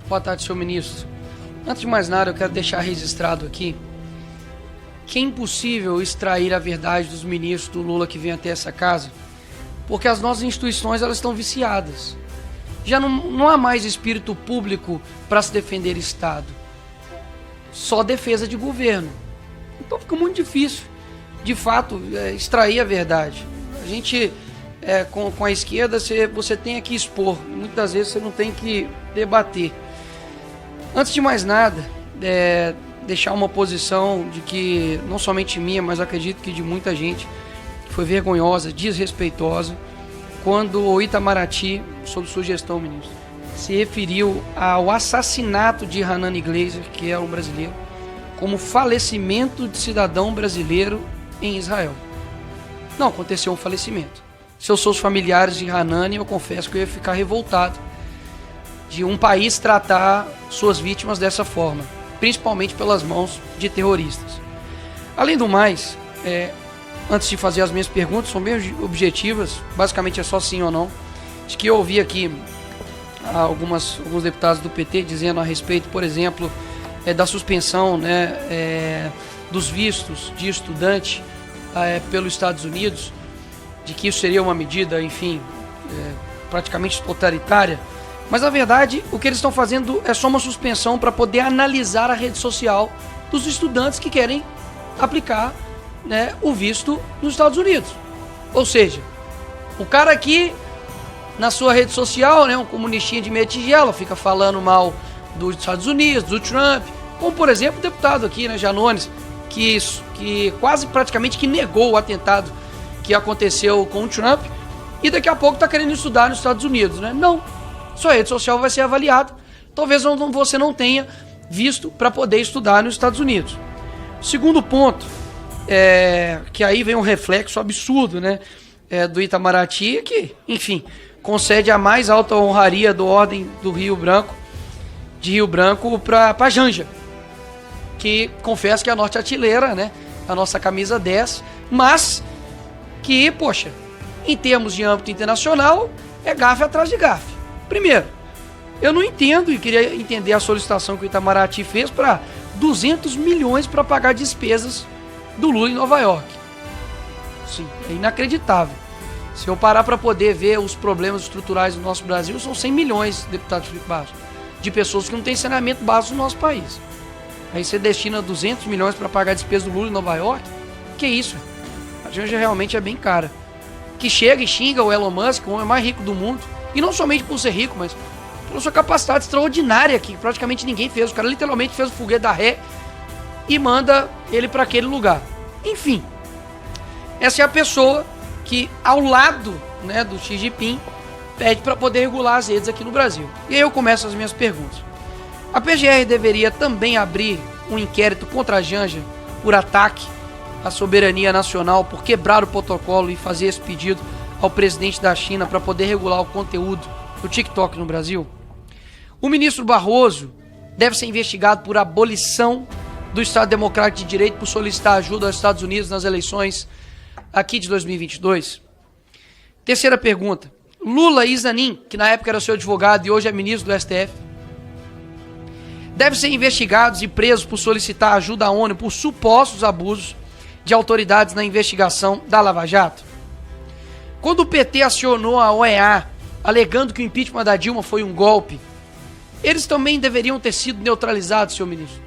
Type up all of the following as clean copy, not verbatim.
Boa tarde, senhor ministro. Antes de mais nada, eu quero deixar registrado aqui que é impossível extrair a verdade dos ministros do Lula que vêm até essa casa, porque as nossas instituições elas estão viciadas. Já não há mais espírito público para se defender Estado. Só defesa de governo. Então fica muito difícil, de fato, extrair a verdade. A gente, com a esquerda, você tem que expor. Muitas vezes você não tem que debater. Antes de mais nada, deixar uma posição de que, não somente minha, mas acredito que de muita gente, foi vergonhosa, desrespeitosa, quando o Itamaraty, sob sua gestão, ministro, se referiu ao assassinato de Hanani Glazer, que é um brasileiro, como falecimento de cidadão brasileiro em Israel. Não aconteceu um falecimento. Se eu sou os familiares de Hanani, eu confesso que eu ia ficar revoltado de um país tratar suas vítimas dessa forma, principalmente pelas mãos de terroristas. Além do mais, antes de fazer as minhas perguntas, são bem objetivas, basicamente é só sim ou não, de que eu ouvi aqui alguns deputados do PT dizendo a respeito, por exemplo, da suspensão, dos vistos de estudante pelos Estados Unidos, de que isso seria uma medida, enfim, praticamente totalitária. Mas na verdade o que eles estão fazendo é só uma suspensão para poder analisar a rede social dos estudantes que querem aplicar, o visto nos Estados Unidos. Ou seja, o cara aqui na sua rede social, um comunistinha de meia tigela, fica falando mal dos Estados Unidos, do Trump, como por exemplo o deputado aqui, Janones, que quase praticamente que negou o atentado que aconteceu com o Trump e daqui a pouco está querendo estudar nos Estados Unidos, Não, sua rede social vai ser avaliada, talvez você não tenha visto para poder estudar nos Estados Unidos. Segundo ponto, que aí vem um reflexo absurdo, do Itamaraty, que, enfim, concede a mais alta honraria do Ordem do Rio Branco, de Rio Branco para Janja, que confesso que é a norte-artilheira, a nossa camisa 10, mas que, poxa, em termos de âmbito internacional, é gafe atrás de gafe. Primeiro, eu não entendo e queria entender a solicitação que o Itamaraty fez para 200 milhões para pagar despesas do Lula em Nova York. Sim, é inacreditável. Se eu parar para poder ver os problemas estruturais do nosso Brasil, são 100 milhões, deputado Felipe Barros, de pessoas que não têm saneamento básico no nosso país. Aí você destina 200 milhões para pagar a despesa do Lula em Nova York? Que isso? A Janja realmente é bem cara. Que chega e xinga o Elon Musk, o homem mais rico do mundo, e não somente por ser rico, mas pela sua capacidade extraordinária que praticamente ninguém fez. O cara literalmente fez o foguete da ré e manda ele para aquele lugar. Enfim, essa é a pessoa que ao lado do Xi Jinping pede para poder regular as redes aqui no Brasil. E aí eu começo as minhas perguntas. A PGR deveria também abrir um inquérito contra a Janja por ataque à soberania nacional, por quebrar o protocolo e fazer esse pedido ao presidente da China para poder regular o conteúdo do TikTok no Brasil? O ministro Barroso deve ser investigado por abolição do Estado Democrático de Direito por solicitar ajuda aos Estados Unidos nas eleições aqui de 2022. Terceira pergunta. Lula e Zanin, que na época era seu advogado e hoje é ministro do STF, devem ser investigados e presos por solicitar ajuda à ONU por supostos abusos de autoridades na investigação da Lava Jato. Quando o PT acionou a OEA, alegando que o impeachment da Dilma foi um golpe, eles também deveriam ter sido neutralizados, senhor ministro.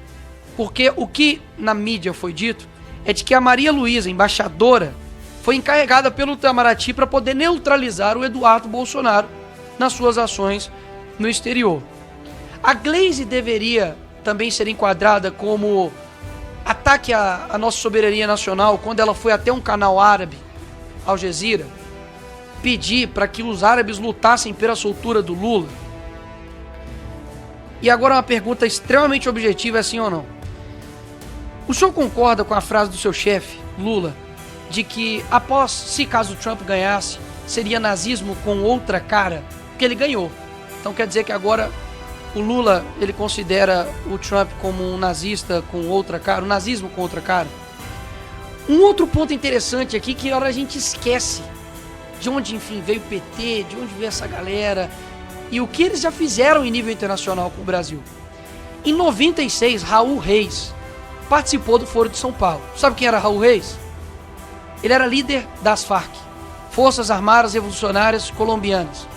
Porque o que na mídia foi dito é de que a Maria Luísa, embaixadora, foi encarregada pelo Itamaraty para poder neutralizar o Eduardo Bolsonaro nas suas ações no exterior. A Glaze deveria também ser enquadrada como ataque à nossa soberania nacional quando ela foi até um canal árabe, Al Jazeera, pedir para que os árabes lutassem pela soltura do Lula. E agora uma pergunta extremamente objetiva, é sim ou não? O senhor concorda com a frase do seu chefe, Lula, de que após, se caso Trump ganhasse, seria nazismo com outra cara? Porque ele ganhou. Então quer dizer que agora o Lula, ele considera o Trump como um nazista com outra cara, um nazismo com outra cara? Um outro ponto interessante aqui, que a gente esquece de onde, enfim, veio o PT, de onde veio essa galera, e o que eles já fizeram em nível internacional com o Brasil. Em 96, Raul Reis participou do Foro de São Paulo. Sabe quem era Raul Reis? Ele era líder das Farc, Forças Armadas Revolucionárias Colombianas,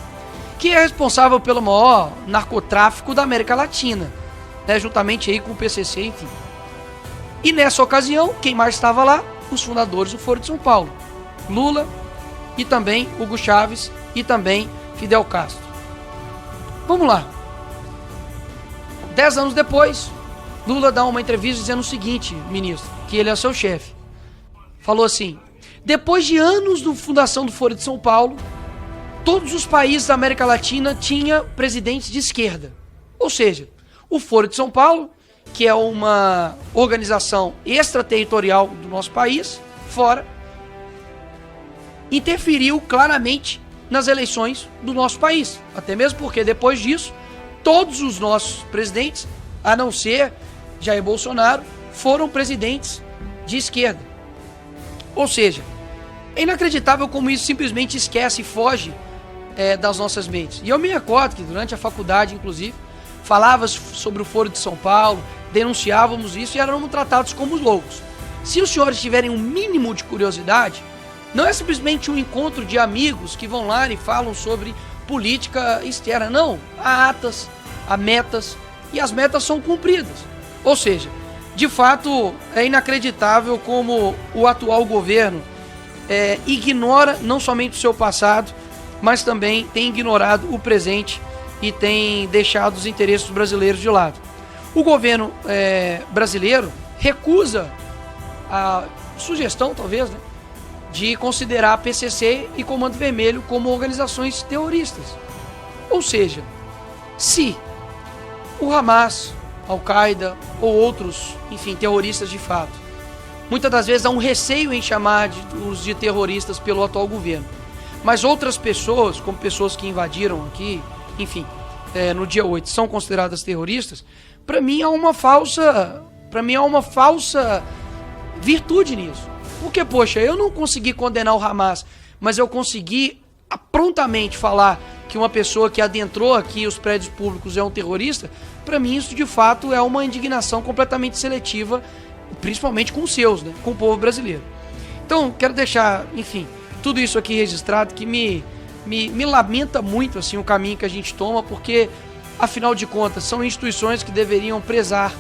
que é responsável pelo maior narcotráfico da América Latina, né, juntamente aí com o PCC, enfim. E nessa ocasião, quem mais estava lá? Os fundadores do Foro de São Paulo, Lula e também Hugo Chávez e também Fidel Castro. Vamos lá. 10 anos depois, Lula dá uma entrevista dizendo o seguinte, ministro, que ele é seu chefe. Falou assim: depois de anos da fundação do Foro de São Paulo, todos os países da América Latina tinham presidentes de esquerda. Ou seja, o Foro de São Paulo, que é uma organização extraterritorial do nosso país, fora, interferiu claramente nas eleições do nosso país. Até mesmo porque depois disso, todos os nossos presidentes, a não ser Jair Bolsonaro, foram presidentes de esquerda. Ou seja, é inacreditável como isso simplesmente esquece e foge das nossas mentes. E eu me recordo que durante a faculdade, inclusive, falava sobre o Foro de São Paulo, denunciávamos isso e éramos tratados como loucos. Se os senhores tiverem um mínimo de curiosidade, não é simplesmente um encontro de amigos que vão lá e falam sobre política externa, não. Há atas, há metas, e as metas são cumpridas. Ou seja, de fato, é inacreditável como o atual governo ignora não somente o seu passado, mas também tem ignorado o presente e tem deixado os interesses brasileiros de lado. O governo brasileiro recusa a sugestão, talvez, né, de considerar a PCC e Comando Vermelho como organizações terroristas. Ou seja, se o Hamas, Al-Qaeda ou outros, enfim, terroristas de fato, muitas das vezes há um receio em chamar os de terroristas pelo atual governo, mas outras pessoas, como pessoas que invadiram aqui, enfim, no dia 8, são consideradas terroristas, para mim há uma falsa virtude nisso. Porque, poxa, eu não consegui condenar o Hamas, mas eu consegui prontamente falar que uma pessoa que adentrou aqui os prédios públicos é um terrorista. Para mim isso de fato é uma indignação completamente seletiva, principalmente com os seus, né, com o povo brasileiro. Então quero deixar, enfim, tudo isso aqui registrado, que me lamenta muito assim, o caminho que a gente toma, porque afinal de contas são instituições que deveriam prezar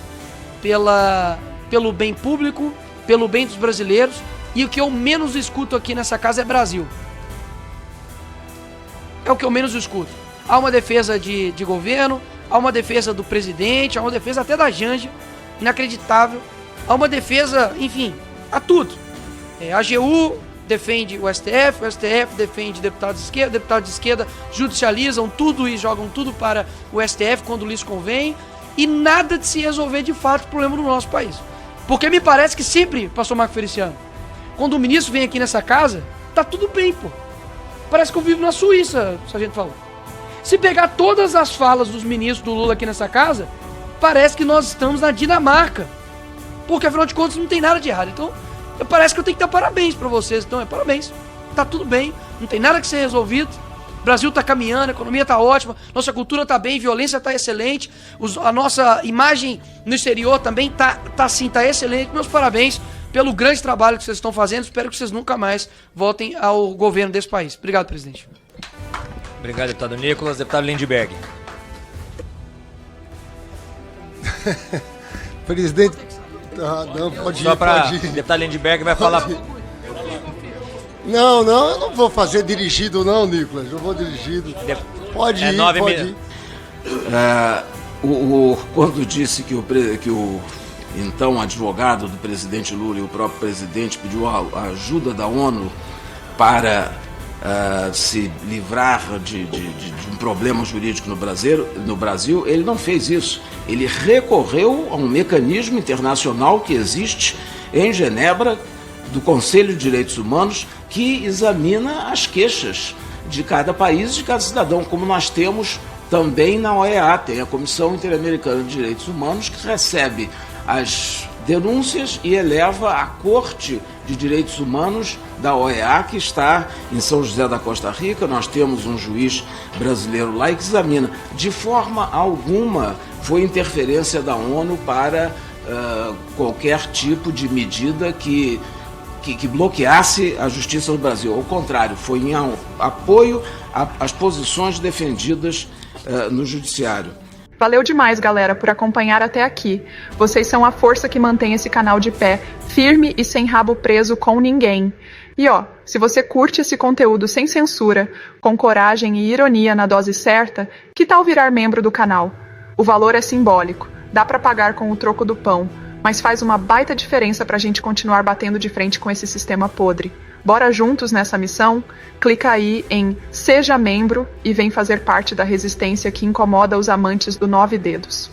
pelo bem público, pelo bem dos brasileiros, e o que eu menos escuto aqui nessa casa é Brasil. É o que eu menos escuto. Há uma defesa de governo, há uma defesa do presidente, há uma defesa até da Janja, inacreditável. Há uma defesa, enfim, a tudo. A AGU defende o STF defende deputados de esquerda judicializam tudo e jogam tudo para o STF quando lhes convém, e nada de se resolver de fato o problema do nosso país. Porque me parece que sempre, pastor Marco Feliciano, quando o ministro vem aqui nessa casa, tá tudo bem, pô. Parece que eu vivo na Suíça, o sargento falou. Se pegar todas as falas dos ministros do Lula aqui nessa casa, parece que nós estamos na Dinamarca. Porque afinal de contas não tem nada de errado. Então, parece que eu tenho que dar parabéns pra vocês. Então, parabéns. Tá tudo bem, não tem nada que ser resolvido. O Brasil tá caminhando, a economia tá ótima, nossa cultura tá bem, violência tá excelente, a nossa imagem no exterior também tá excelente. Meus parabéns pelo grande trabalho que vocês estão fazendo. Espero que vocês nunca mais voltem ao governo desse país. Obrigado, presidente. Obrigado, deputado Nicolas. Deputado Lindbergh. Presidente, não, pode ir, Só para pode ir. deputado Lindbergh vai falar... Não, eu não vou fazer dirigido não, Nicolas, eu vou dirigido. Pode ir, pode ir. Quando disse que o então advogado do presidente Lula e o próprio presidente pediu a ajuda da ONU para se livrar de um problema jurídico no Brasil, ele não fez isso. Ele recorreu a um mecanismo internacional que existe em Genebra, do Conselho de Direitos Humanos, que examina as queixas de cada país, de cada cidadão, como nós temos também na OEA, tem a Comissão Interamericana de Direitos Humanos, que recebe as denúncias e eleva à Corte de Direitos Humanos da OEA, que está em São José da Costa Rica. Nós temos um juiz brasileiro lá que examina. De forma alguma foi interferência da ONU para qualquer tipo de medida que bloqueasse a justiça no Brasil. Ao contrário, foi em apoio às posições defendidas no judiciário. Valeu demais, galera, por acompanhar até aqui. Vocês são a força que mantém esse canal de pé, firme e sem rabo preso com ninguém. E se você curte esse conteúdo sem censura, com coragem e ironia na dose certa, que tal virar membro do canal? O valor é simbólico, dá pra pagar com o troco do pão, mas faz uma baita diferença pra gente continuar batendo de frente com esse sistema podre. Bora juntos nessa missão? Clica aí em Seja Membro e vem fazer parte da resistência que incomoda os amantes do 9 dedos.